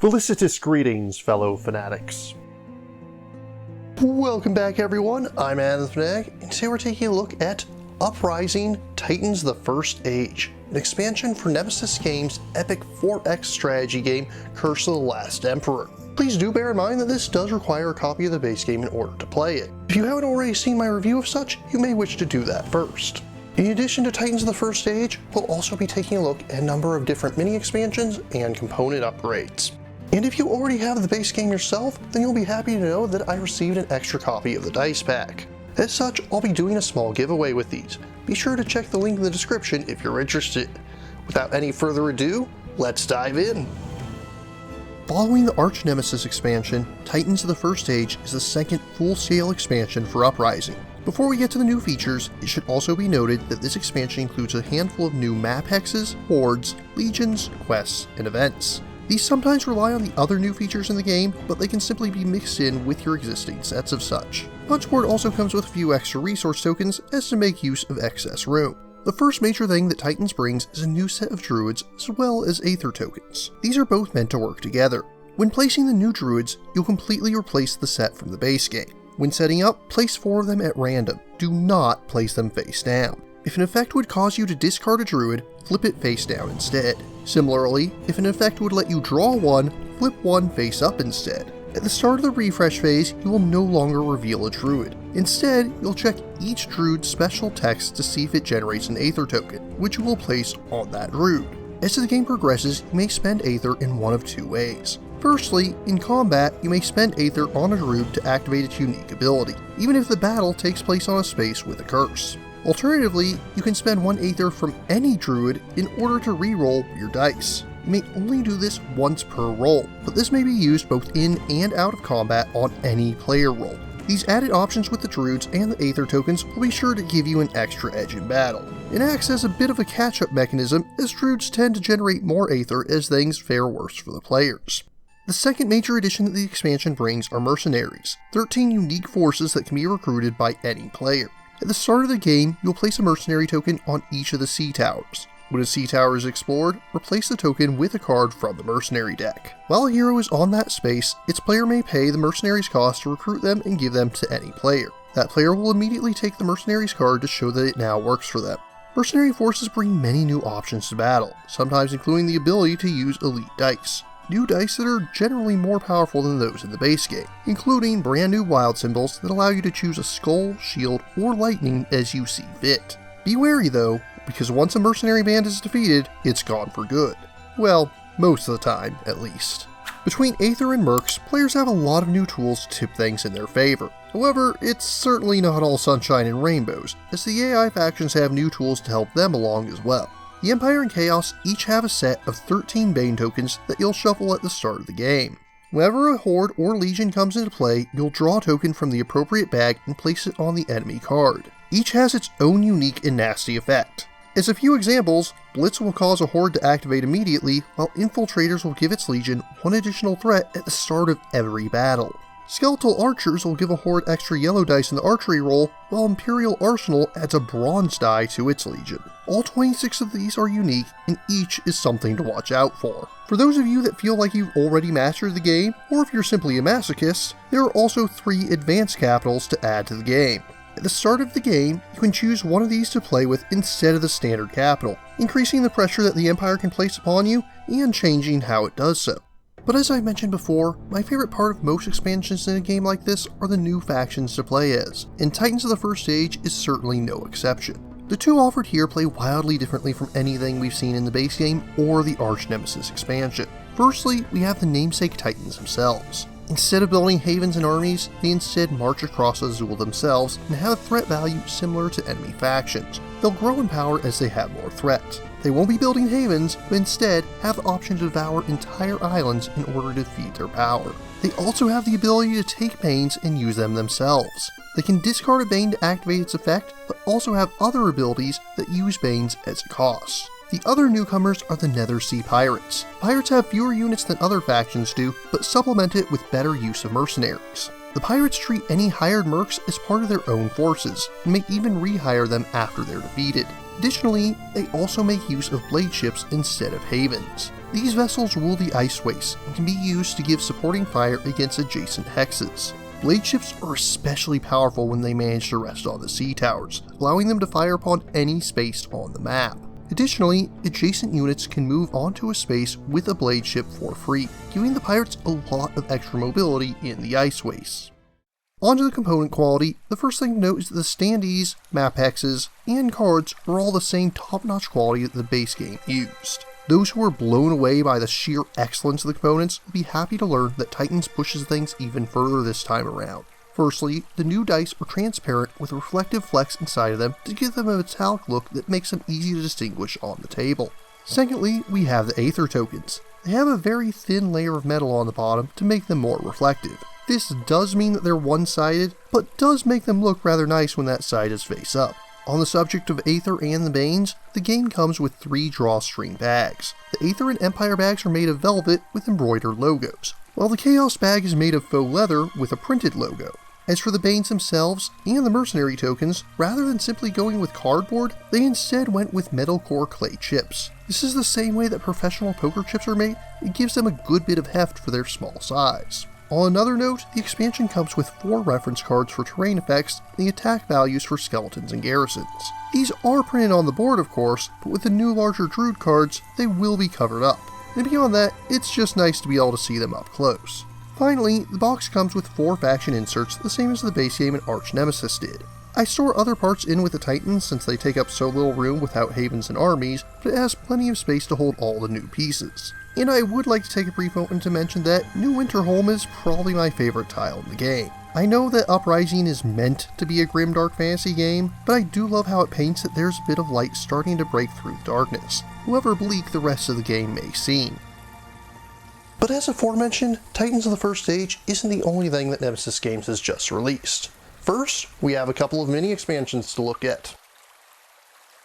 Felicitous greetings, fellow fanatics. Welcome back, everyone. I'm Adam the Fanatic, and today we're taking a look at Uprising Titans: The First Age, an expansion for Nemesis Games' epic 4X strategy game, Curse of the Last Emperor. Please do bear in mind that this does require a copy of the base game in order to play it. If you haven't already seen my review of such, you may wish to do that first. In addition to Titans of the First Age, we'll also be taking a look at a number of different mini expansions and component upgrades. And if you already have the base game yourself, then you'll be happy to know that I received an extra copy of the dice pack. As such, I'll be doing a small giveaway with these. Be sure to check the link in the description if you're interested. Without any further ado, let's dive in. Following the arch-nemesis expansion, Titans of the First Age is the second full-scale expansion for Uprising. Before we get to the new features, it should also be noted that this expansion includes a handful of new map hexes, hordes, legions, quests, and events. These sometimes rely on the other new features in the game, but they can simply be mixed in with your existing sets of such. Punchboard also comes with a few extra resource tokens as to make use of excess room. The first major thing that Titans brings is a new set of druids as well as Aether tokens. These are both meant to work together. When placing the new druids, you'll completely replace the set from the base game. When setting up, place 4 of them at random. Do not place them face down. If an effect would cause you to discard a druid, flip it face down instead. Similarly, if an effect would let you draw one, flip one face up instead. At the start of the refresh phase, you will no longer reveal a druid. Instead, you'll check each druid's special text to see if it generates an Aether token, which you will place on that druid. As the game progresses, you may spend Aether in one of 2 ways. Firstly, in combat, you may spend Aether on a druid to activate its unique ability, even if the battle takes place on a space with a curse. Alternatively, you can spend 1 Aether from any druid in order to reroll your dice. You may only do this once per roll, but this may be used both in and out of combat on any player roll. These added options with the druids and the Aether tokens will be sure to give you an extra edge in battle. It acts as a bit of a catch-up mechanism, as druids tend to generate more Aether as things fare worse for the players. The second major addition that the expansion brings are Mercenaries, 13 unique forces that can be recruited by any player. At the start of the game, you'll place a mercenary token on each of the sea towers. When a sea tower is explored, replace the token with a card from the mercenary deck. While a hero is on that space, its player may pay the mercenary's cost to recruit them and give them to any player. That player will immediately take the mercenary's card to show that it now works for them. Mercenary forces bring many new options to battle, sometimes including the ability to use elite dice. New dice that are generally more powerful than those in the base game, including brand new wild symbols that allow you to choose a skull, shield, or lightning as you see fit. Be wary though, because once a mercenary band is defeated, it's gone for good. Well, most of the time, at least. Between Aether and Mercs, players have a lot of new tools to tip things in their favor. However, it's certainly not all sunshine and rainbows, as the AI factions have new tools to help them along as well. The Empire and Chaos each have a set of 13 Bane tokens that you'll shuffle at the start of the game. Whenever a Horde or Legion comes into play, you'll draw a token from the appropriate bag and place it on the enemy card. Each has its own unique and nasty effect. As a few examples, Blitz will cause a Horde to activate immediately, while Infiltrators will give its Legion 1 additional threat at the start of every battle. Skeletal Archers will give a Horde extra yellow dice in the archery roll, while Imperial Arsenal adds a bronze die to its Legion. All 26 of these are unique, and each is something to watch out for. For those of you that feel like you've already mastered the game, or if you're simply a masochist, there are also 3 advanced capitals to add to the game. At the start of the game, you can choose one of these to play with instead of the standard capital, increasing the pressure that the Empire can place upon you, and changing how it does so. But as I mentioned before, my favorite part of most expansions in a game like this are the new factions to play as, and Titans of the First Age is certainly no exception. The 2 offered here play wildly differently from anything we've seen in the base game or the arch-nemesis expansion. Firstly, we have the namesake Titans themselves. Instead of building havens and armies, they instead march across Azhul themselves and have a threat value similar to enemy factions. They'll grow in power as they have more threat. They won't be building havens, but instead have the option to devour entire islands in order to feed their power. They also have the ability to take Banes and use them themselves. They can discard a Bane to activate its effect, but also have other abilities that use Banes as a cost. The other newcomers are the Nether Sea Pirates. Pirates have fewer units than other factions do, but supplement it with better use of mercenaries. The pirates treat any hired mercs as part of their own forces, and may even rehire them after they're defeated. Additionally, they also make use of blade ships instead of havens. These vessels rule the ice wastes and can be used to give supporting fire against adjacent hexes. Blade ships are especially powerful when they manage to rest on the sea towers, allowing them to fire upon any space on the map. Additionally, adjacent units can move onto a space with a blade ship for free, giving the pirates a lot of extra mobility in the ice wastes. Onto the component quality, the first thing to note is that the standees, map hexes, and cards are all the same top-notch quality that the base game used. Those who are blown away by the sheer excellence of the components will be happy to learn that Titans pushes things even further this time around. Firstly, the new dice are transparent with reflective flecks inside of them to give them a metallic look that makes them easy to distinguish on the table. Secondly, we have the Aether tokens. They have a very thin layer of metal on the bottom to make them more reflective. This does mean that they're one-sided, but does make them look rather nice when that side is face up. On the subject of Aether and the Banes, the game comes with 3 drawstring bags. The Aether and Empire bags are made of velvet with embroidered logos, while the Chaos bag is made of faux leather with a printed logo. As for the Banes themselves and the Mercenary tokens, rather than simply going with cardboard, they instead went with metal core clay chips. This is the same way that professional poker chips are made. It gives them a good bit of heft for their small size. On another note, the expansion comes with 4 reference cards for terrain effects and the attack values for skeletons and garrisons. These are printed on the board of course, but with the new larger Druid cards, they will be covered up. And beyond that, it's just nice to be able to see them up close. Finally, the box comes with 4 faction inserts, the same as the base game and arch-nemesis did. I store other parts in with the Titans since they take up so little room without havens and armies, but it has plenty of space to hold all the new pieces. And I would like to take a brief moment to mention that New Winterholm is probably my favorite tile in the game. I know that Uprising is meant to be a grim dark fantasy game, but I do love how it paints that there's a bit of light starting to break through the darkness, however bleak the rest of the game may seem. But as aforementioned, Titans of the First Age isn't the only thing that Nemesis Games has just released. First, we have a couple of mini expansions to look at.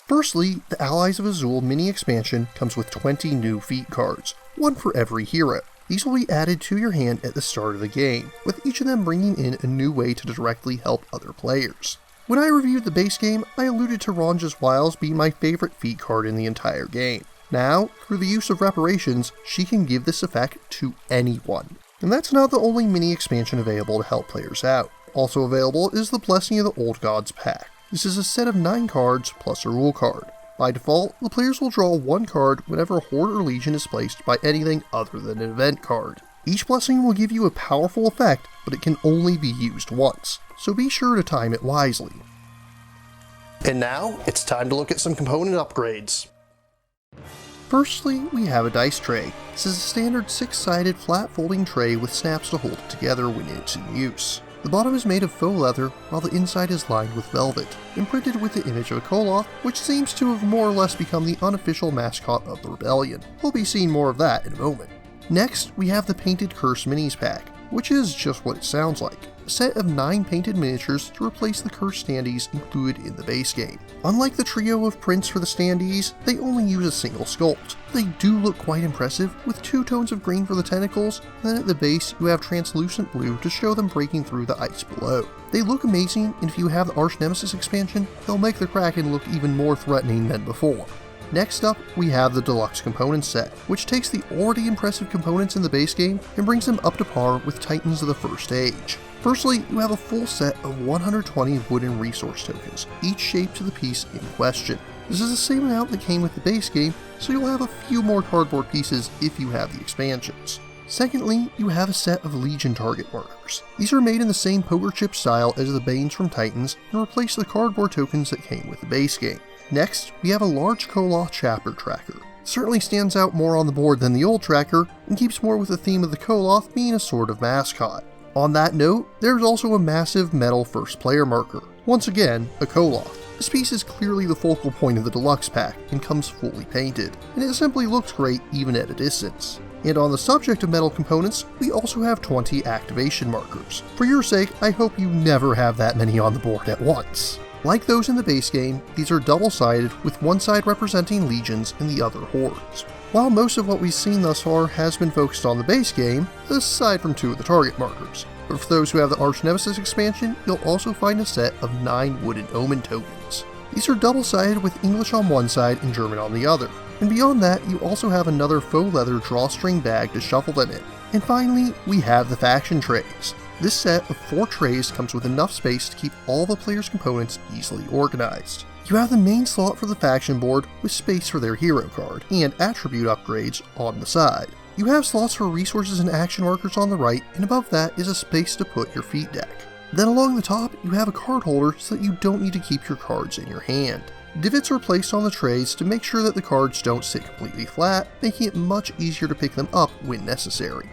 Firstly, the Allies of Azhul mini expansion comes with 20 new feat cards, one for every hero. These will be added to your hand at the start of the game, with each of them bringing in a new way to directly help other players. When I reviewed the base game, I alluded to Ronja's Wiles being my favorite feat card in the entire game. Now, through the use of reparations, she can give this effect to anyone. And that's not the only mini expansion available to help players out. Also available is the Blessing of the Old Gods pack. This is a set of 9 cards plus a rule card. By default, the players will draw 1 card whenever a Horde or Legion is placed by anything other than an event card. Each blessing will give you a powerful effect, but it can only be used once, so be sure to time it wisely. And now, it's time to look at some component upgrades. Firstly, we have a dice tray. This is a standard 6-sided flat folding tray with snaps to hold it together when it's in use. The bottom is made of faux leather, while the inside is lined with velvet, imprinted with the image of a Koloth, which seems to have more or less become the unofficial mascot of the rebellion. We'll be seeing more of that in a moment. Next, we have the Painted Curse Minis pack, which is just what it sounds like. A set of 9 painted miniatures to replace the Curse standees included in the base game. Unlike the trio of prints for the standees, they only use a single sculpt. They do look quite impressive, with 2 tones of green for the tentacles, and then at the base you have translucent blue to show them breaking through the ice below. They look amazing, and if you have the Arch-Nemesis expansion, they'll make the Kraken look even more threatening than before. Next up, we have the Deluxe Components set, which takes the already impressive components in the base game and brings them up to par with Titans of the First Age. Firstly, you have a full set of 120 wooden resource tokens, each shaped to the piece in question. This is the same amount that came with the base game, so you'll have a few more cardboard pieces if you have the expansions. Secondly, you have a set of Legion target markers. These are made in the same poker chip style as the Banes from Titans and replace the cardboard tokens that came with the base game. Next, we have a large Koloth chapter tracker. It certainly stands out more on the board than the old tracker, and keeps more with the theme of the Koloth being a sort of mascot. On that note, there's also a massive metal first player marker. Once again, a Koloth. This piece is clearly the focal point of the deluxe pack, and comes fully painted, and it simply looks great even at a distance. And on the subject of metal components, we also have 20 activation markers. For your sake, I hope you never have that many on the board at once. Like those in the base game, these are double-sided, with one side representing legions and the other hordes. While most of what we've seen thus far has been focused on the base game, aside from 2 of the target markers. But for those who have the Arch-Nemesis expansion, you'll also find a set of 9 wooden omen tokens. These are double-sided with English on one side and German on the other. and beyond that you also have another faux leather drawstring bag to shuffle them in. And finally, we have the faction trays. This set of 4 trays comes with enough space to keep all the players' components easily organized. You have the main slot for the faction board with space for their hero card and attribute upgrades on the side. You have slots for resources and action markers on the right, and above that is a space to put your feat deck. Then along the top, you have a card holder so that you don't need to keep your cards in your hand. Divots are placed on the trays to make sure that the cards don't sit completely flat, making it much easier to pick them up when necessary.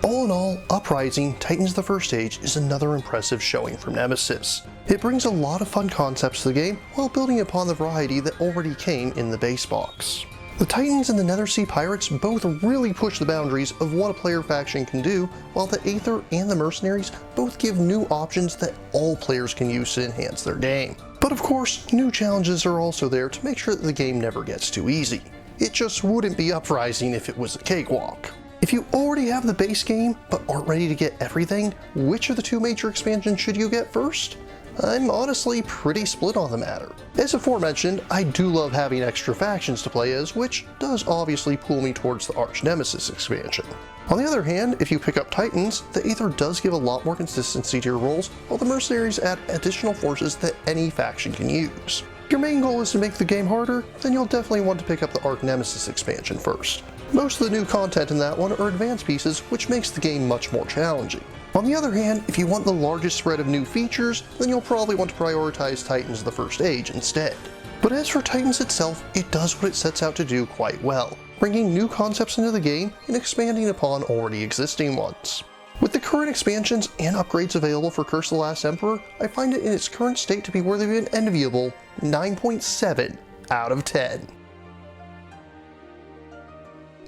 All in all, Uprising Titans the First Age is another impressive showing from Nemesis. It brings a lot of fun concepts to the game while building upon the variety that already came in the base box. The Titans and the Nethersea Pirates both really push the boundaries of what a player faction can do, while the Aether and the Mercenaries both give new options that all players can use to enhance their game. But of course, new challenges are also there to make sure that the game never gets too easy. It just wouldn't be Uprising if it was a cakewalk. If you already have the base game, but aren't ready to get everything, which of the 2 major expansions should you get first? I'm honestly pretty split on the matter. As aforementioned, I do love having extra factions to play as, which does obviously pull me towards the arch-nemesis expansion. On the other hand, if you pick up Titans, the Aether does give a lot more consistency to your rolls, while the Mercenaries add additional forces that any faction can use. If your main goal is to make the game harder, then you'll definitely want to pick up the arch-nemesis expansion first. Most of the new content in that one are advanced pieces, which makes the game much more challenging. On the other hand, if you want the largest spread of new features, then you'll probably want to prioritize Titans the First Age instead. But as for Titans itself, it does what it sets out to do quite well, bringing new concepts into the game and expanding upon already existing ones. With the current expansions and upgrades available for Curse of the Last Emperor, I find it in its current state to be worthy of an enviable 9.7 out of 10.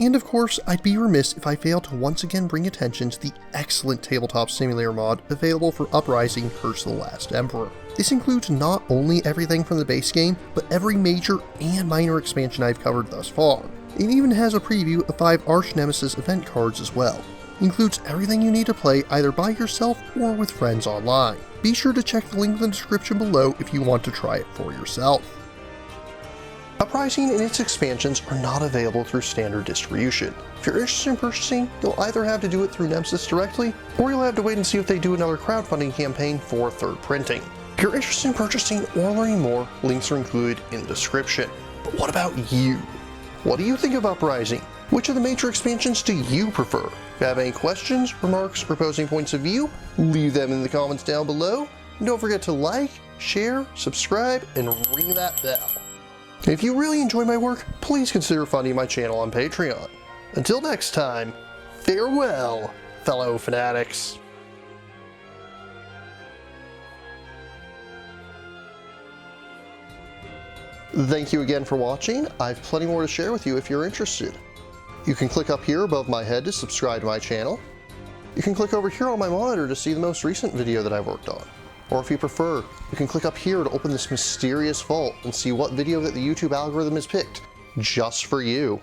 And of course, I'd be remiss if I failed to once again bring attention to the excellent tabletop simulator mod available for Uprising Curse of the Last Emperor. This includes not only everything from the base game, but every major and minor expansion I've covered thus far. It even has a preview of 5 arch-nemesis event cards as well. It includes everything you need to play either by yourself or with friends online. Be sure to check the link in the description below if you want to try it for yourself. Uprising and its expansions are not available through standard distribution. If you're interested in purchasing, you'll either have to do it through Nemesis directly, or you'll have to wait and see if they do another crowdfunding campaign for third printing. If you're interested in purchasing or learning more, links are included in the description. But what about you? What do you think of Uprising? Which of the major expansions do you prefer? If you have any questions, remarks, or opposing points of view, leave them in the comments down below. And don't forget to like, share, subscribe, and ring that bell. If you really enjoy my work, please consider funding my channel on Patreon. Until next time, farewell, fellow fanatics. Thank you again for watching. I have plenty more to share with you if you're interested. You can click up here above my head to subscribe to my channel. You can click over here on my monitor to see the most recent video that I've worked on. Or if you prefer, you can click up here to open this mysterious vault and see what video that the YouTube algorithm has picked just for you.